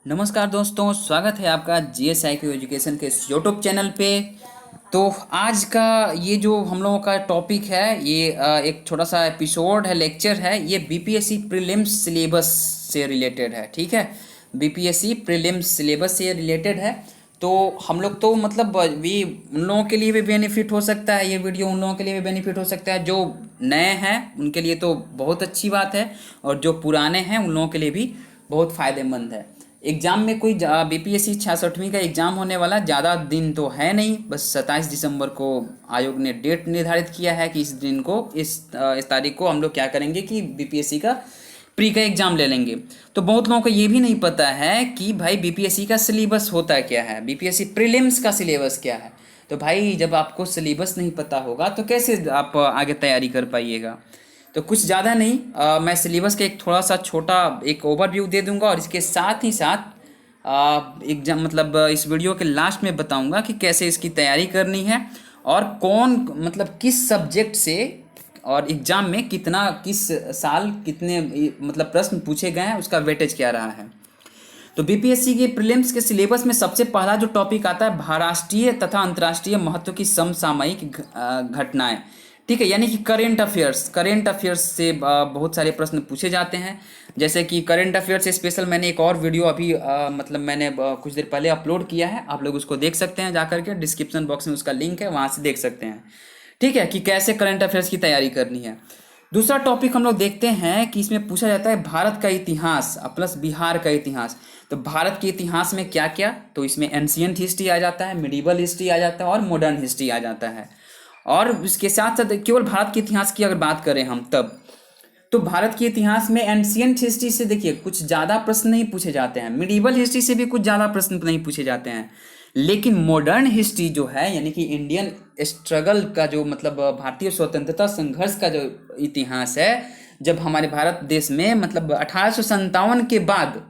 नमस्कार दोस्तों, स्वागत है आपका जीएसआईक्यू एजुकेशन के इस यूट्यूब चैनल पे। तो आज का ये जो हम लोगों का टॉपिक है ये एक छोटा सा एपिसोड है, लेक्चर है। ये बीपीएससी प्रीलिम्स सिलेबस से रिलेटेड है। ठीक है, बीपीएससी प्रीलिम्स सिलेबस से रिलेटेड है। तो हम लोग तो मतलब भी उन लोगों के लिए भी बेनिफिट हो सकता है, ये वीडियो उन लोगों के लिए भी बेनिफिट हो सकता है जो नए हैं उनके लिए तो बहुत अच्छी बात है, और जो पुराने हैं उन लोगों के लिए भी बहुत फ़ायदेमंद है। एग्ज़ाम में कोई बीपीएससी 66वीं का एग्ज़ाम होने वाला ज़्यादा दिन तो है नहीं, बस 27 दिसंबर को आयोग ने डेट निर्धारित किया है कि इस दिन को इस तारीख को हम लोग क्या करेंगे कि बीपीएससी का प्री का एग्ज़ाम ले लेंगे। तो बहुत लोगों को ये भी नहीं पता है कि भाई बीपीएससी का सिलेबस होता क्या है, बीपीएससी प्रीलिम्स का सिलेबस क्या है। तो भाई जब आपको सिलेबस नहीं पता होगा तो कैसे आप आगे तैयारी कर पाइएगा। तो कुछ ज़्यादा नहीं, मैं सिलेबस का एक थोड़ा सा छोटा एक ओवरव्यू दे दूंगा, और इसके साथ ही साथ एग्जाम मतलब इस वीडियो के लास्ट में बताऊंगा कि कैसे इसकी तैयारी करनी है, और कौन मतलब किस सब्जेक्ट से और एग्ज़ाम में कितना किस साल कितने मतलब प्रश्न पूछे गए हैं, उसका वेटेज क्या रहा है। तो बीपीएससी के प्रीलिम्स के सिलेबस में सबसे पहला जो टॉपिक आता है राष्ट्रीय तथा अंतर्राष्ट्रीय महत्व की समसामयिक घटनाएं। ठीक है, यानी कि करेंट अफेयर्स से बहुत सारे प्रश्न पूछे जाते हैं। जैसे कि करेंट अफेयर्स से स्पेशल मैंने एक और वीडियो अभी मतलब मैंने कुछ देर पहले अपलोड किया है, आप लोग उसको देख सकते हैं जाकर के, डिस्क्रिप्शन बॉक्स में उसका लिंक है, वहाँ से देख सकते हैं। ठीक है, कि कैसे करंट अफेयर्स की तैयारी करनी है। दूसरा टॉपिक हम लोग देखते हैं कि इसमें पूछा जाता है भारत का इतिहास प्लस बिहार का इतिहास। तो भारत के इतिहास में क्या क्या, तो इसमें एंशियंट हिस्ट्री आ जाता है, मिडिवल हिस्ट्री आ जाता है, और मॉडर्न हिस्ट्री आ जाता है। और इसके साथ साथ केवल भारत के इतिहास की अगर बात करें हम तब, तो भारत के इतिहास में एंशियंट हिस्ट्री से देखिए कुछ ज़्यादा प्रश्न नहीं पूछे जाते हैं, मिडिवल हिस्ट्री से भी कुछ ज़्यादा प्रश्न नहीं पूछे जाते हैं। लेकिन मॉडर्न हिस्ट्री जो है, यानी कि इंडियन स्ट्रगल का जो मतलब भारतीय स्वतंत्रता संघर्ष का जो इतिहास है, जब हमारे भारत देश में मतलब 1857 के बाद,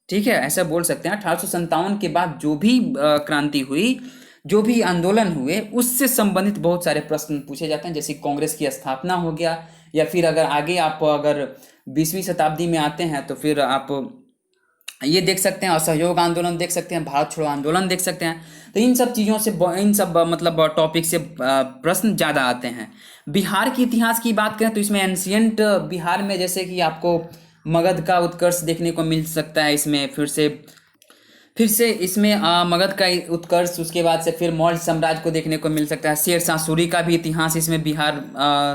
ठीक है ऐसा बोल सकते हैं, 1857 के बाद जो भी क्रांति हुई, जो भी आंदोलन हुए, उससे संबंधित बहुत सारे प्रश्न पूछे जाते हैं। जैसे कांग्रेस की स्थापना हो गया, या फिर अगर आगे आप अगर 20वीं शताब्दी में आते हैं तो फिर आप ये देख सकते हैं, असहयोग आंदोलन देख सकते हैं, भारत छोड़ो आंदोलन देख सकते हैं। तो इन सब चीज़ों से इन सब मतलब टॉपिक से प्रश्न ज़्यादा आते हैं। बिहार के इतिहास की बात करें तो इसमें एंशियंट बिहार में जैसे कि आपको मगध का उत्कर्ष देखने को मिल सकता है, इसमें फिर से इसमें मगध का उत्कर्ष, उसके बाद से फिर मौर्य साम्राज्य को देखने को मिल सकता है। शेरशाह सूरी का भी इतिहास इसमें बिहार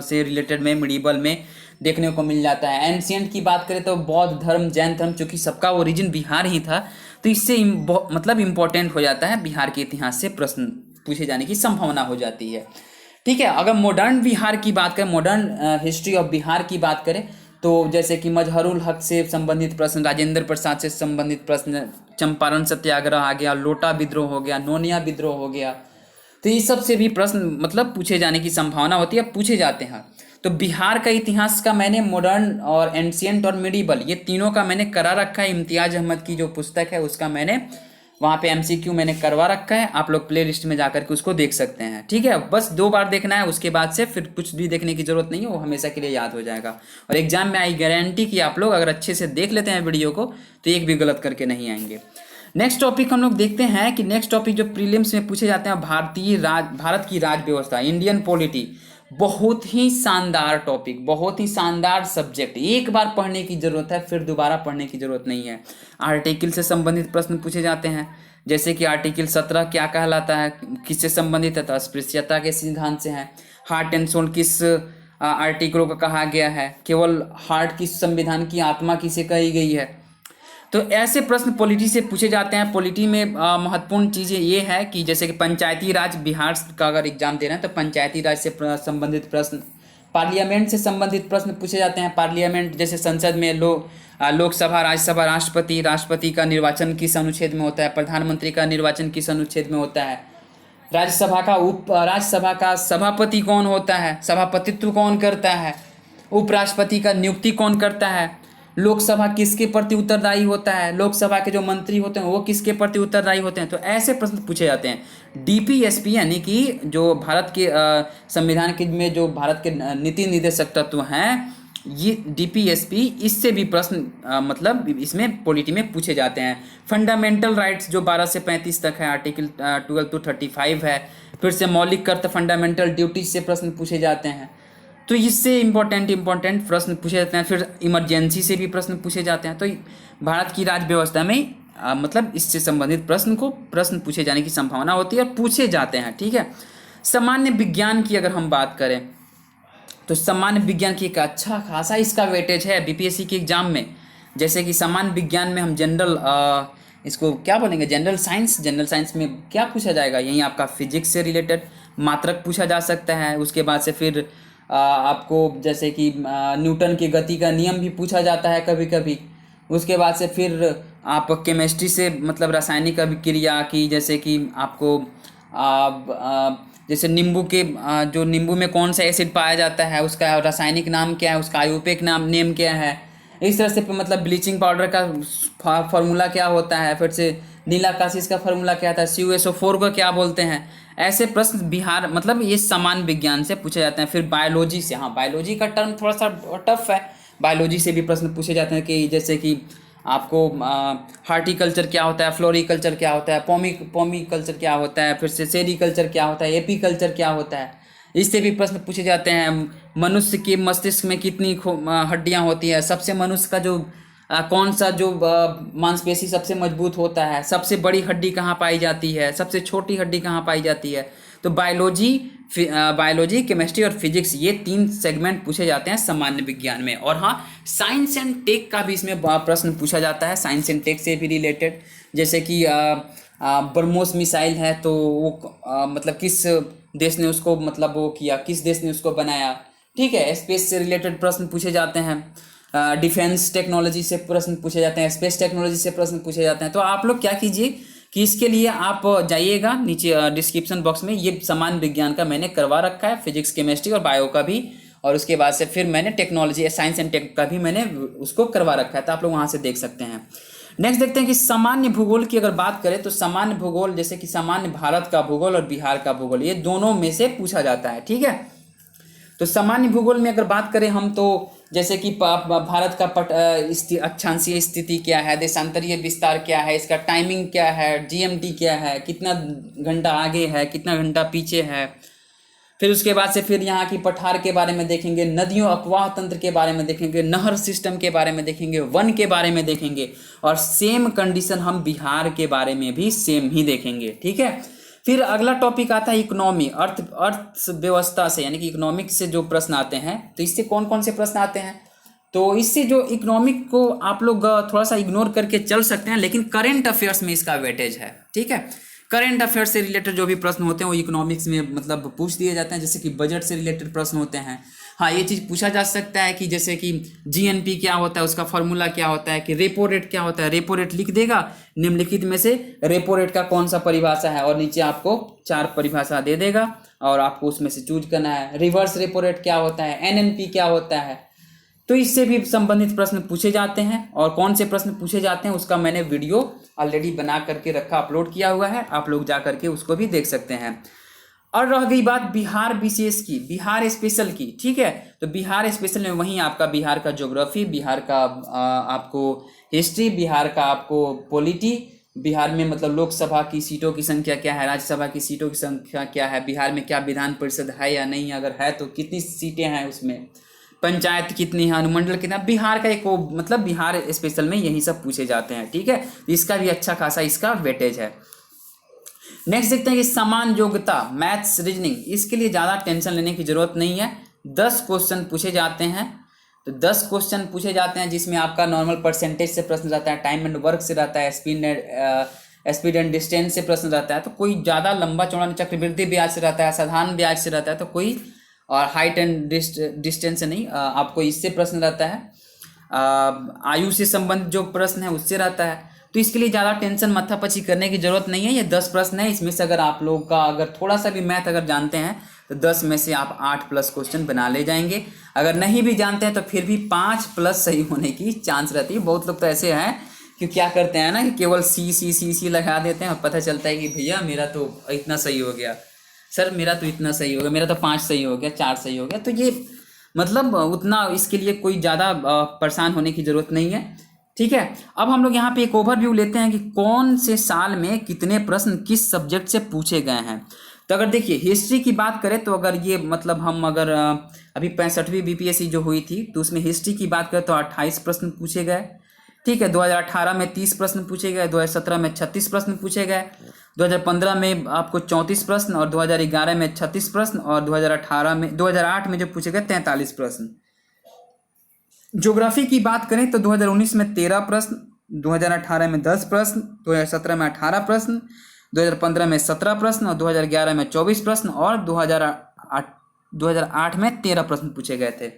से रिलेटेड में मिडिवल में देखने को मिल जाता है। एंशियंट की बात करें तो बौद्ध धर्म, जैन धर्म, चूँकि सबका ओरिजिन बिहार ही था, तो इससे मतलब इम्पोर्टेंट हो जाता है, बिहार के इतिहास से प्रश्न पूछे जाने की संभावना हो जाती है। ठीक है, अगर मॉडर्न बिहार की बात करें, मॉडर्न हिस्ट्री ऑफ बिहार की बात करें, तो जैसे कि मजहरुल हक से संबंधित प्रश्न, राजेंद्र प्रसाद से संबंधित प्रश्न, चंपारण सत्याग्रह आ गया, लोटा विद्रोह हो गया, नोनिया विद्रोह हो गया, तो ये सब से भी प्रश्न मतलब पूछे जाने की संभावना होती है, पूछे जाते हैं। तो बिहार का इतिहास का मैंने मॉडर्न और एंशियंट और मिडिवल ये तीनों का मैंने करा रखा है। इम्तियाज अहमद की जो पुस्तक है उसका मैंने वहाँ पे एमसीक्यू मैंने करवा रखा है, आप लोग प्ले लिस्ट में जाकर के उसको देख सकते हैं। ठीक है, बस 2 बार देखना है, उसके बाद से फिर कुछ भी देखने की जरूरत नहीं है, वो हमेशा के लिए याद हो जाएगा। और एग्जाम में आई गारंटी कि आप लोग अगर अच्छे से देख लेते हैं वीडियो को तो एक भी गलत करके नहीं आएंगे। नेक्स्ट टॉपिक हम लोग देखते हैं कि नेक्स्ट टॉपिक जो प्रीलिम्स में पूछे जाते हैं, भारत की राज व्यवस्था, इंडियन पॉलिटी। बहुत ही शानदार टॉपिक, बहुत ही शानदार सब्जेक्ट, एक बार पढ़ने की जरूरत है, फिर दोबारा पढ़ने की जरूरत नहीं है। आर्टिकल से संबंधित प्रश्न पूछे जाते हैं, जैसे कि आर्टिकल 17 क्या कहलाता है, किससे संबंधित है, तो अस्पृश्यता के सिद्धांत से है। हार्ट एंड सोल किस आर्टिकलों का कहा गया है, केवल हार्ट किस संविधान की आत्मा किसे कही गई है। तो ऐसे प्रश्न पॉलिटी से पूछे जाते हैं। पॉलिटी में महत्वपूर्ण चीज़ें ये है कि जैसे कि पंचायती राज, बिहार का अगर एग्जाम दे रहे हैं तो पंचायती राज से संबंधित प्रश्न, पार्लियामेंट से संबंधित प्रश्न पूछे जाते हैं। पार्लियामेंट जैसे संसद में लोकसभा, राज्यसभा, राष्ट्रपति का निर्वाचन किस अनुच्छेद में होता है, प्रधानमंत्री का निर्वाचन किस अनुच्छेद में होता है, राज्यसभा का सभापति कौन होता है, सभापतित्व कौन करता है, उपराष्ट्रपति का नियुक्ति कौन करता है, लोकसभा किसके प्रति उत्तरदायी होता है, लोकसभा के जो मंत्री होते हैं वो किसके प्रति उत्तरदायी होते हैं। तो ऐसे प्रश्न पूछे जाते हैं। डीपीएसपी यानी कि जो भारत के संविधान के में जो भारत के नीति निर्देशक तत्व हैं ये डीपीएसपी इससे भी प्रश्न मतलब इसमें पॉलिटी में पूछे जाते हैं। फंडामेंटल राइट्स जो 12 से 35 तक है, आर्टिकल 12 to 35 है। फिर से मौलिक कर्तव्य फंडामेंटल ड्यूटीज से प्रश्न पूछे जाते हैं, तो इससे इम्पोर्टेंट प्रश्न पूछे जाते हैं। फिर इमरजेंसी से भी प्रश्न पूछे जाते हैं। तो भारत की राज्य व्यवस्था में मतलब इससे संबंधित प्रश्न पूछे जाने की संभावना होती है और पूछे जाते हैं, ठीक है। सामान्य विज्ञान की अगर हम बात करें तो सामान्य विज्ञान की एक अच्छा खासा इसका वेटेज है बीपीएससी के एग्जाम में। जैसे कि सामान्य विज्ञान में हम जनरल इसको क्या बोलेंगे, जनरल साइंस में क्या पूछा जाएगा, यहीं आपका फिजिक्स से रिलेटेड मात्रक पूछा जा सकता है। उसके बाद से फिर आपको जैसे कि न्यूटन की गति का नियम भी पूछा जाता है कभी कभी। उसके बाद से फिर आप केमिस्ट्री से मतलब रासायनिक अभिक्रिया की, जैसे कि आपको जैसे नींबू के जो नींबू में कौन सा एसिड पाया जाता है, उसका रासायनिक नाम क्या है, उसका आयुर्वेदिक नेम क्या है। इस तरह से मतलब ब्लीचिंग पाउडर का फार्मूला क्या होता है, फिर से नीला कासिस का फार्मूला क्या था, CuSO4 को क्या बोलते हैं। ऐसे प्रश्न बिहार मतलब ये सामान्य विज्ञान से पूछे जाते हैं। फिर बायोलॉजी से, हाँ बायोलॉजी का टर्म थोड़ा सा टफ है, बायोलॉजी से भी प्रश्न पूछे जाते हैं कि जैसे कि आपको हार्टिकल्चर क्या होता है, फ्लोरिकल्चर क्या होता है, पोमी कल्चर क्या होता है, फिर से सेरीकल्चर क्या होता है, एपीकल्चर क्या होता है। इससे भी प्रश्न पूछे जाते हैं। मनुष्य के मस्तिष्क में कितनी हड्डियां होती है, सबसे मनुष्य का जो कौन सा जो मांसपेशी सबसे मजबूत होता है, सबसे बड़ी हड्डी कहाँ पाई जाती है, सबसे छोटी हड्डी कहाँ पाई जाती है। तो बायोलॉजी, केमिस्ट्री और फिजिक्स, ये 3 सेगमेंट पूछे जाते हैं सामान्य विज्ञान में। और हाँ, साइंस एंड टेक का भी इसमें प्रश्न पूछा जाता है, साइंस एंड टेक से भी रिलेटेड। जैसे कि ब्रह्मोस मिसाइल है, तो वो मतलब किस देश ने उसको मतलब वो किया, किस देश ने उसको बनाया, ठीक है। स्पेस से रिलेटेड प्रश्न पूछे जाते हैं। डिफेंस टेक्नोलॉजी से प्रश्न पूछे जाते हैं, स्पेस टेक्नोलॉजी से प्रश्न पूछे जाते हैं। तो आप लोग क्या कीजिए कि इसके लिए आप जाइएगा नीचे डिस्क्रिप्शन बॉक्स में, ये सामान्य विज्ञान का मैंने करवा रखा है, फिजिक्स केमिस्ट्री और बायो का भी। और उसके बाद से फिर मैंने टेक्नोलॉजी साइंस एंड टेक का भी मैंने उसको करवा रखा है, तो आप लोग वहाँ से देख सकते हैं। नेक्स्ट देखते हैं कि सामान्य भूगोल की अगर बात करें तो सामान्य भूगोल जैसे कि सामान्य भारत का भूगोल और बिहार का भूगोल, ये दोनों में से पूछा जाता है, ठीक है। तो सामान्य भूगोल में अगर बात करें हम, तो जैसे कि भारत का अक्षांशीय स्थिति क्या है, देशांतरीय विस्तार क्या है, इसका टाइमिंग क्या है, GMT क्या है, कितना घंटा आगे है, कितना घंटा पीछे है। फिर उसके बाद से फिर यहाँ की पठार के बारे में देखेंगे, नदियों अपवाह तंत्र के बारे में देखेंगे, नहर सिस्टम के बारे में देखेंगे, वन के बारे में देखेंगे। और सेम कंडीशन हम बिहार के बारे में भी सेम ही देखेंगे, ठीक है। फिर अगला टॉपिक आता है इकोनॉमी, अर्थव्यवस्था से, यानी कि इकोनॉमिक से जो प्रश्न आते हैं। तो इससे कौन कौन से प्रश्न आते हैं, तो इससे जो इकोनॉमिक को आप लोग थोड़ा सा इग्नोर करके चल सकते हैं, लेकिन करेंट अफेयर्स में इसका वेटेज है, ठीक है। करेंट अफेयर से रिलेटेड जो भी प्रश्न होते हैं वो इकोनॉमिक्स में मतलब पूछ दिए जाते हैं। जैसे कि बजट से रिलेटेड प्रश्न होते हैं, हाँ ये चीज़ पूछा जा सकता है कि जैसे कि GNP क्या होता है, उसका फॉर्मूला क्या होता है, कि रेपो रेट क्या होता है। रेपो रेट लिख देगा, निम्नलिखित में से रेपो रेट का कौन सा परिभाषा है, और नीचे आपको 4 परिभाषा दे देगा और आपको उसमें से चूज करना है। रिवर्स रेपो रेट क्या होता है, NNP क्या होता है। तो इससे भी संबंधित प्रश्न पूछे जाते हैं। और कौन से प्रश्न पूछे जाते हैं उसका मैंने वीडियो ऑलरेडी बना करके रखा, अपलोड किया हुआ है, आप लोग जा करके उसको भी देख सकते हैं। और रह गई बात बिहार विशेष की, बिहार स्पेशल की, ठीक है। तो बिहार स्पेशल में वहीं आपका बिहार का ज्योग्राफी, बिहार का आपको हिस्ट्री, बिहार का आपको पॉलिटी, बिहार में मतलब लोकसभा की सीटों की संख्या क्या है, राज्यसभा की सीटों की संख्या क्या है, बिहार में क्या विधान परिषद है या नहीं, अगर है तो कितनी सीटें हैं उसमें, पंचायत कितनी है, अनुमंडल कितना। बिहार का एक वो मतलब बिहार स्पेशल में यही सब पूछे जाते हैं, ठीक है। इसका भी अच्छा खासा इसका वेटेज है। नेक्स्ट देखते हैं कि समान योग्यता, मैथ्स रीजनिंग, इसके लिए ज़्यादा टेंशन लेने की जरूरत नहीं है। 10 क्वेश्चन पूछे जाते हैं। तो 10 क्वेश्चन पूछे जाते हैं जिसमें आपका नॉर्मल परसेंटेज से प्रश्न रहता है, टाइम एंड वर्क से रहता है, स्पीड एंड डिस्टेंस से प्रश्न रहता है। तो कोई ज़्यादा लंबा चौड़ा चक्रवृद्धि ब्याज से रहता है, साधारण ब्याज से रहता है, तो कोई और हाइट एंड डिस्टेंस से नहीं, आपको इससे प्रश्न रहता है। आयु से संबंधित जो प्रश्न है उससे रहता है। तो इसके लिए ज़्यादा टेंशन माथापच्ची करने की जरूरत नहीं है। ये 10 प्रश्न है, इसमें से अगर आप लोग का अगर थोड़ा सा भी मैथ अगर जानते हैं तो 10 में से आप 8+ क्वेश्चन बना ले जाएंगे। अगर नहीं भी जानते हैं तो फिर भी 5+ सही होने की चांस रहती है। बहुत लोग तो ऐसे हैं कि क्या करते हैं ना कि केवल सी लगा देते हैं और पता चलता है कि भैया मेरा तो इतना सही हो गया, सर मेरा तो इतना सही हो गया, मेरा तो 5 सही हो गया, 4 सही हो गया। तो ये मतलब उतना इसके लिए कोई ज़्यादा परेशान होने की ज़रूरत नहीं है। ठीक है, अब हम लोग यहाँ पे एक ओवरव्यू लेते हैं कि कौन से साल में कितने प्रश्न किस सब्जेक्ट से पूछे गए हैं। तो अगर देखिए हिस्ट्री की बात करें तो अगर ये मतलब हम अगर अभी 65वीं बीपीएससी जो हुई थी तो उसमें हिस्ट्री की बात करें तो 28 प्रश्न पूछे गए। ठीक है, 2018 में 30 प्रश्न पूछे गए, 2017 में 36 प्रश्न पूछे गए, 2015 में आपको 34 प्रश्न और 2011 में 36 प्रश्न और 2008 में जो पूछे गए 43 प्रश्न। ज्योग्राफी की बात करें तो 2019 में 13 प्रश्न, 2018 में 10 प्रश्न, 2017 में 18 प्रश्न, 2015 में 17 प्रश्न और 2011 में 24 प्रश्न और 2008 में 13 प्रश्न पूछे गए थे।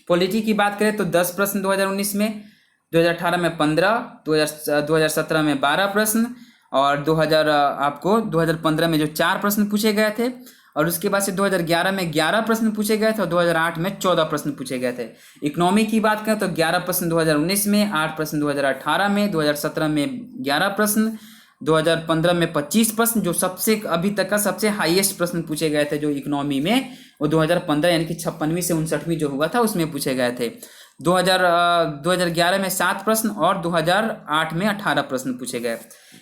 पॉलिटी की बात करें तो 10 प्रश्न 2019 में, 2018 में 15, 2017 में 12 प्रश्न और 2015 में जो 4 प्रश्न पूछे गए थे और उसके बाद से 2011 में 11 प्रश्न पूछे गए थे और 2008 में 14 प्रश्न पूछे गए थे। इकोनॉमी की बात करें तो 11 प्रश्न 2019 में, 8 प्रश्न 2018 में, 2017 में 11 प्रश्न, 2015 में 25 प्रश्न, जो सबसे अभी तक का सबसे हाईएस्ट प्रश्न पूछे गए थे जो इकोनॉमी में वो 2015 यानी कि 56वीं से 59वीं जो हुआ था उसमें पूछे गए थे। 2011 में 7 प्रश्न और 2008 में 18 प्रश्न पूछे गए।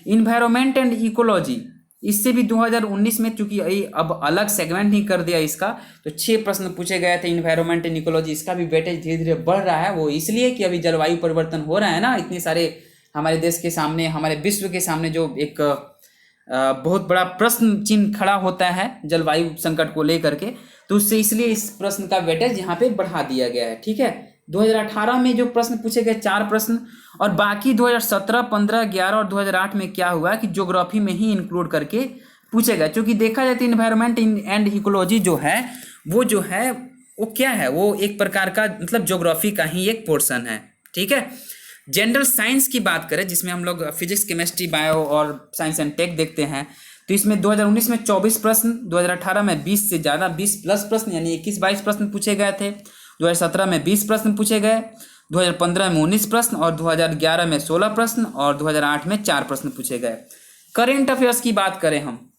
इन्वायरमेंट एंड इकोलॉजी इससे भी 2019 में चूंकि अब अलग सेगमेंट ही कर दिया इसका तो 6 प्रश्न पूछे गए थे इन्वायरमेंट एंड इकोलॉजी। इसका भी वेटेज धीरे धीरे बढ़ रहा है, वो इसलिए कि अभी जलवायु परिवर्तन हो रहा है ना, इतने सारे हमारे देश के सामने, हमारे विश्व के सामने जो एक बहुत बड़ा प्रश्न चिन्ह खड़ा होता है जलवायु संकट को लेकर के, तो उससे इसलिए इस प्रश्न का वेटेज यहाँ पे बढ़ा दिया गया है। ठीक है, 2018 में जो प्रश्न पूछे गए 4 प्रश्न और बाकी 2017, 15, 11 और 2008 में क्या हुआ कि ज्योग्राफी में ही इंक्लूड करके पूछे गए। क्योंकि देखा जाए तो इन्वायरमेंट एंड इकोलॉजी जो है वो क्या है, वो एक प्रकार का मतलब ज्योग्राफी का ही एक पोर्शन है। ठीक है, जनरल साइंस की बात करें जिसमें हम लोग फिजिक्स, केमिस्ट्री, बायो और साइंस एंड टेक देखते हैं तो इसमें 2019 में 24 प्रश्न, 2018 में 20 से ज़्यादा 20 प्लस प्रश्न यानी 21-22 प्रश्न पूछे गए थे, 2017 में 20 प्रश्न पूछे गए, 2015 में 19 प्रश्न और 2011 में 16 प्रश्न और 2008 में 4 प्रश्न पूछे गए। करेंट अफेयर्स की बात करें हम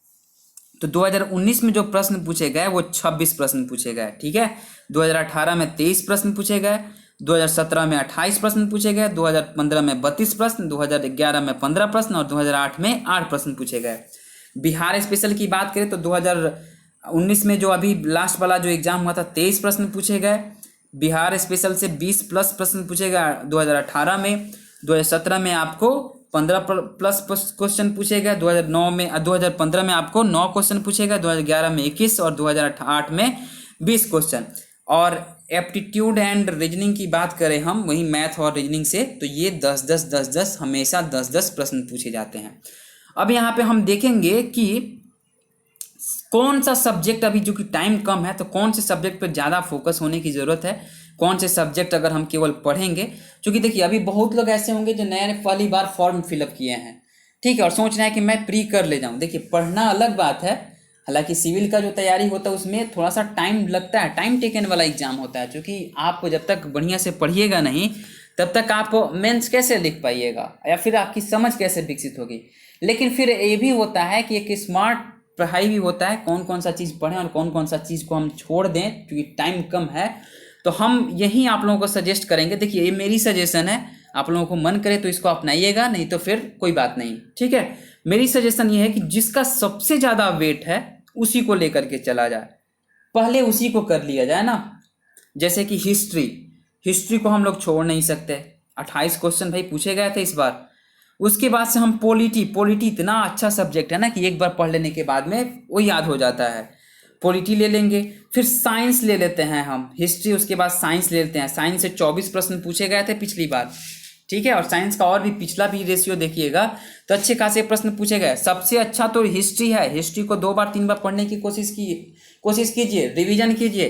तो 2019 में जो प्रश्न पूछे गए वो 26 प्रश्न पूछे गए। ठीक है, 2018 में 23 प्रश्न पूछे गए, 2017 में 28 प्रश्न पूछे गए, 2015 में 32 प्रश्न, 2011 में 15 प्रश्न और 2008 में 8 प्रश्न पूछे गए। बिहार स्पेशल की बात करें तो 2019 में जो अभी लास्ट वाला जो एग्जाम हुआ था 23 प्रश्न पूछे गए। बिहार स्पेशल से 20 प्लस प्रश्न पूछे गए 2018 में, 2017 में आपको 15 प्लस क्वेश्चन पूछे गए, 2015 में आपको 9 क्वेश्चन पूछे गए, 2011 में 21 और 2008 में 20 क्वेश्चन। और एप्टीट्यूड एंड रीजनिंग की बात करें हम वही मैथ और रीजनिंग से तो ये 10-10 हमेशा 10-10 प्रश्न पूछे जाते हैं। अब यहाँ पे हम देखेंगे कि कौन सा सब्जेक्ट अभी जो कि टाइम कम है तो कौन से सब्जेक्ट पर ज़्यादा फोकस होने की ज़रूरत है, कौन से सब्जेक्ट अगर हम केवल पढ़ेंगे। क्योंकि देखिए अभी बहुत लोग ऐसे होंगे जो नए पहली बार फॉर्म फिलअप किए हैं, ठीक है, और सोच रहे हैं कि मैं प्री कर ले जाऊँ। देखिए पढ़ना अलग बात है, हालांकि सिविल का जो तैयारी होता है उसमें थोड़ा सा टाइम लगता है, टाइम टेकन वाला एग्जाम होता है। क्योंकि आप जब तक बढ़िया से पढ़िएगा नहीं तब तक आप मेंस कैसे लिख पाइएगा या फिर आपकी समझ कैसे विकसित होगी। लेकिन फिर ये भी होता है कि एक स्मार्ट पढ़ाई भी होता है, कौन कौन सा चीज़ पढ़ें और कौन कौन सा चीज़ को हम छोड़ दें क्योंकि टाइम कम है। तो हम यही आप लोगों को सजेस्ट करेंगे। देखिए ये मेरी सजेशन है, आप लोगों को मन करे तो इसको अपनाइएगा, नहीं तो फिर कोई बात नहीं। ठीक है, मेरी सजेशन ये है कि जिसका सबसे ज़्यादा वेट है उसी को लेकर के चला जाए, पहले उसी को कर लिया जाए ना। जैसे कि हिस्ट्री को हम लोग छोड़ नहीं सकते, 28 क्वेश्चन भाई पूछे गए थे इस बार। उसके बाद से हम पॉलिटी इतना अच्छा सब्जेक्ट है ना कि एक बार पढ़ लेने के बाद में वो याद हो जाता है। पॉलिटी ले लेंगे, फिर साइंस ले लेते हैं हम, हिस्ट्री उसके बाद साइंस ले लेते हैं। साइंस से 24 प्रश्न पूछे गए थे पिछली बार, ठीक है, और साइंस का और भी पिछला भी रेशियो देखिएगा तो अच्छे खासे प्रश्न पूछे गए। सबसे अच्छा तो हिस्ट्री है, हिस्ट्री को 2 बार 3 बार पढ़ने की कोशिश कीजिए, रिवीजन कीजिए।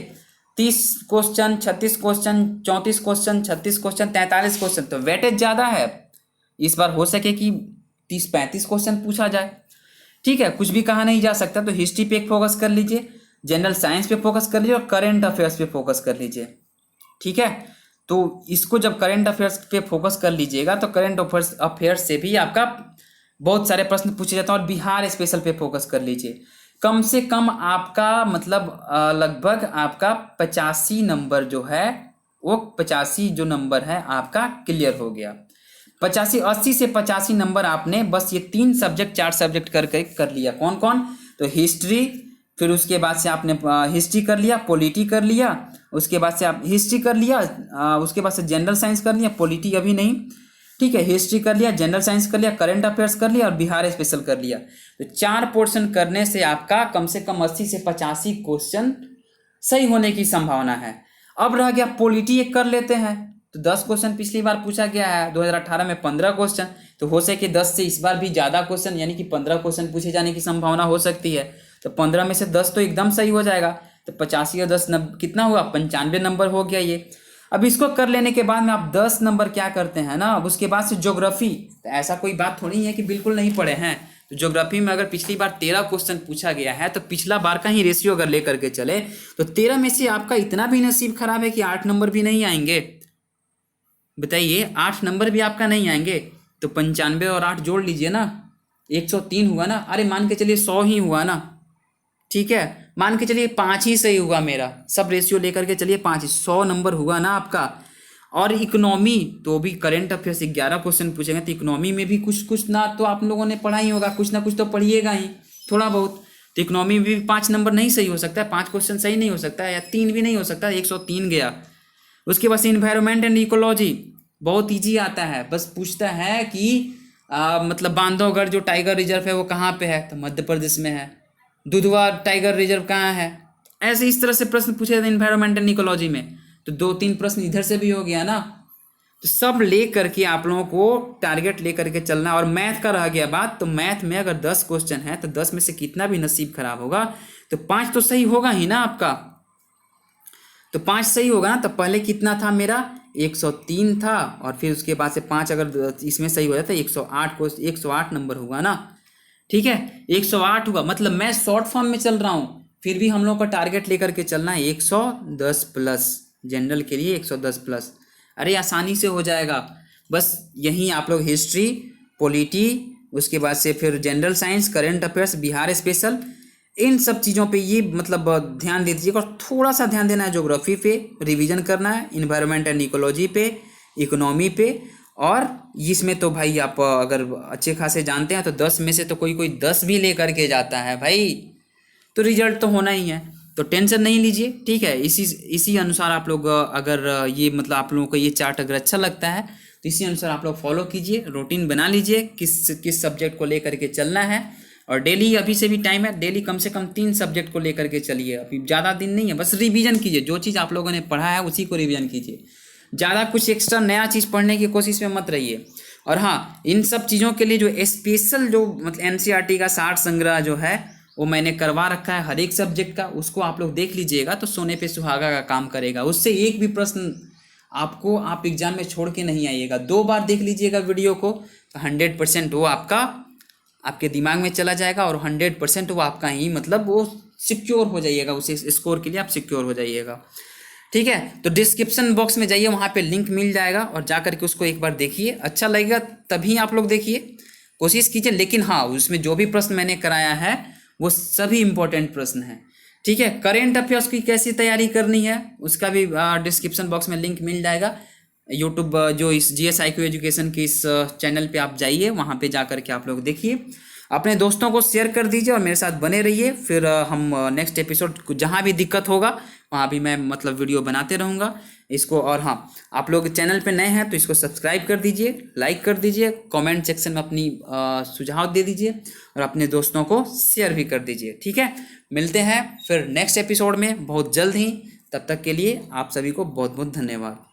30 question, 36 question, 34 question, 36 question, 43 question, तो वेटेज ज़्यादा है। इस बार हो सके कि 30-35 क्वेश्चन पूछा जाए, ठीक है, कुछ भी कहा नहीं जा सकता। तो हिस्ट्री पे फोकस कर लीजिए, जनरल साइंस पे फोकस कर लीजिए और करेंट अफेयर्स पे फोकस कर लीजिए, ठीक है। तो इसको जब करेंट अफेयर्स पे फोकस कर लीजिएगा तो करेंट अफेयर्स से भी आपका बहुत सारे प्रश्न पूछे जाते हैं। और बिहार स्पेशल पे फोकस कर लीजिए, कम से कम आपका मतलब लगभग आपका 85 नंबर जो है वो 85 जो नंबर है आपका क्लियर हो गया। 85 80 से 85 नंबर आपने बस ये 3 सब्जेक्ट 4 सब्जेक्ट करके कर लिया। कौन कौन? तो हिस्ट्री, फिर उसके बाद से आपने हिस्ट्री कर लिया, पॉलिटी कर लिया, उसके बाद से आप हिस्ट्री कर लिया, उसके बाद से जनरल साइंस कर लिया, पॉलिटी अभी नहीं, ठीक है, हिस्ट्री कर लिया, जनरल साइंस कर लिया, करंट अफेयर्स कर लिया और बिहार स्पेशल कर लिया। तो 4 पोर्शन करने से आपका कम से कम 80 से 85 क्वेश्चन सही होने की संभावना है। अब रह गया पॉलिटी, एक कर लेते हैं। तो 10 क्वेश्चन पिछली बार पूछा गया है, 2018 में 15 क्वेश्चन, तो हो सके 10 से इस बार भी ज़्यादा क्वेश्चन यानी कि 15 क्वेश्चन पूछे जाने की संभावना हो सकती है। तो 15 में से 10 तो एकदम सही हो जाएगा। तो 85 या 10 कितना हुआ? 95 नंबर हो गया ये। अब इसको कर लेने के बाद में आप 10 नंबर क्या करते हैं ना, अब उसके बाद से ज्योग्राफी। तो ऐसा कोई बात थोड़ी है कि बिल्कुल नहीं पढ़े हैं। तो ज्योग्राफी में अगर पिछली बार 13 क्वेश्चन पूछा गया है तो पिछला बार का ही रेशियो अगर लेकर के चले तो 13 में से आपका इतना भी नसीब खराब है कि 8 नंबर भी नहीं आएंगे। बताइए, 8 नंबर भी आपका नहीं आएंगे। तो 95 और 8 जोड़ लीजिए ना, 103 हुआ ना। अरे मान के चलिए 100 ही हुआ ना, ठीक है, मान के चलिए 5 ही सही हुआ मेरा, सब रेशियो लेकर के चलिए 5 ही, 100 नंबर हुआ ना आपका। और इकोनॉमी तो भी करंट अफेयर्स 11 क्वेश्चन पूछेंगे, तो इकोनॉमी में भी कुछ कुछ ना तो आप लोगों ने पढ़ा ही होगा, कुछ ना कुछ तो पढ़िएगा ही थोड़ा बहुत। तो इकोनॉमी में भी 5 नंबर नहीं सही हो सकता है, 5 क्वेश्चन सही नहीं हो सकता है, या 3 भी नहीं हो सकता, 103 गया। उसके बाद इन्वायरमेंट एंड इकोलॉजी बहुत ईजी आता है, बस पूछता है कि मतलब बांधवगढ़ जो टाइगर रिजर्व है वो कहाँ पे है? तो मध्य प्रदेश में है। दुधवा टाइगर रिजर्व कहाँ है? ऐसे इस तरह से प्रश्न पूछे जाते हैं इन्वायरमेंट एंड इकोलॉजी में। तो 2-3 प्रश्न इधर से भी हो गया ना। तो सब ले करके आप लोगों को टारगेट ले करके चलना। और मैथ का रह गया बात, तो मैथ में अगर 10 क्वेश्चन है तो 10 में से कितना भी नसीब खराब होगा तो 5 तो सही होगा ही ना आपका। तो 5 सही होगा ना। तो पहले कितना था मेरा? 103 था, और फिर उसके बाद से 5 अगर इसमें सही हो जाता है 108 को, 108 नंबर हुआ ना, ठीक है, 108 हुआ। मतलब मैं शॉर्ट फॉर्म में चल रहा हूँ, फिर भी हम लोग का टारगेट लेकर के चलना है 110 प्लस, जनरल के लिए 110 प्लस। अरे आसानी से हो जाएगा, बस यहीं आप लोग हिस्ट्री, पॉलिटी, उसके बाद से फिर general science, current affairs, Bihar special, इन सब चीज़ों पे ये मतलब ध्यान दे दीजिएगा। और थोड़ा सा ध्यान देना है ज्योग्राफी पे, रिवीजन करना है, इन्वायरमेंट एंड इकोलॉजी पे, इकोनॉमी पे। और इसमें तो भाई आप अगर अच्छे खासे जानते हैं तो 10 में से तो कोई कोई 10 भी ले करके जाता है भाई, तो रिजल्ट तो होना ही है। तो टेंशन नहीं लीजिए, ठीक है। इसी अनुसार आप लोग अगर ये मतलब आप लोगों को ये चार्ट अगर अच्छा लगता है तो इसी अनुसार आप लोग फॉलो कीजिए, रूटीन बना लीजिए किस सब्जेक्ट को लेकर के चलना है। और डेली अभी से भी टाइम है, डेली कम से कम 3 सब्जेक्ट को लेकर के चलिए। अभी ज़्यादा दिन नहीं है, बस रिवीजन कीजिए, जो चीज़ आप लोगों ने पढ़ा है उसी को रिवीजन कीजिए। ज़्यादा कुछ एक्स्ट्रा नया चीज़ पढ़ने की कोशिश में मत रहिए। और हाँ, इन सब चीज़ों के लिए जो स्पेशल जो मतलब एनसीईआरटी का 60 संग्रह जो है वो मैंने करवा रखा है हर एक सब्जेक्ट का, उसको आप लोग देख लीजिएगा तो सोने पे सुहागा का काम करेगा। उससे एक भी प्रश्न आपको आप एग्जाम में छोड़ के नहीं आइएगा। 2 बार देख लीजिएगा वीडियो को तो 100% वो आपका आपके दिमाग में चला जाएगा, और 100% वो आपका ही मतलब वो सिक्योर हो जाइएगा, उस स्कोर के लिए आप सिक्योर हो जाइएगा, ठीक है। तो डिस्क्रिप्शन बॉक्स में जाइए, वहाँ पे लिंक मिल जाएगा, और जा करके उसको एक बार देखिए। अच्छा लगेगा तभी आप लोग देखिए, कोशिश कीजिए। लेकिन हाँ, उसमें जो भी प्रश्न मैंने कराया है वो सभी इंपॉर्टेंट प्रश्न हैं, ठीक है। करेंट अफेयर्स की कैसी तैयारी करनी है उसका भी डिस्क्रिप्शन बॉक्स में लिंक मिल जाएगा। यूट्यूब जो इस GSIQ एजुकेशन के इस चैनल पे आप जाइए, वहाँ पे जा करके आप लोग देखिए, अपने दोस्तों को शेयर कर दीजिए और मेरे साथ बने रहिए। फिर हम नेक्स्ट एपिसोड जहाँ भी दिक्कत होगा वहाँ भी मैं मतलब वीडियो बनाते रहूँगा इसको। और हाँ, आप लोग चैनल पे नए हैं तो इसको सब्सक्राइब कर दीजिए, लाइक कर दीजिए, कमेंट सेक्शन में अपनी सुझाव दे दीजिए, और अपने दोस्तों को शेयर भी कर दीजिए, ठीक है। मिलते हैं फिर नेक्स्ट एपिसोड में बहुत जल्द ही, तब तक के लिए आप सभी को बहुत बहुत धन्यवाद।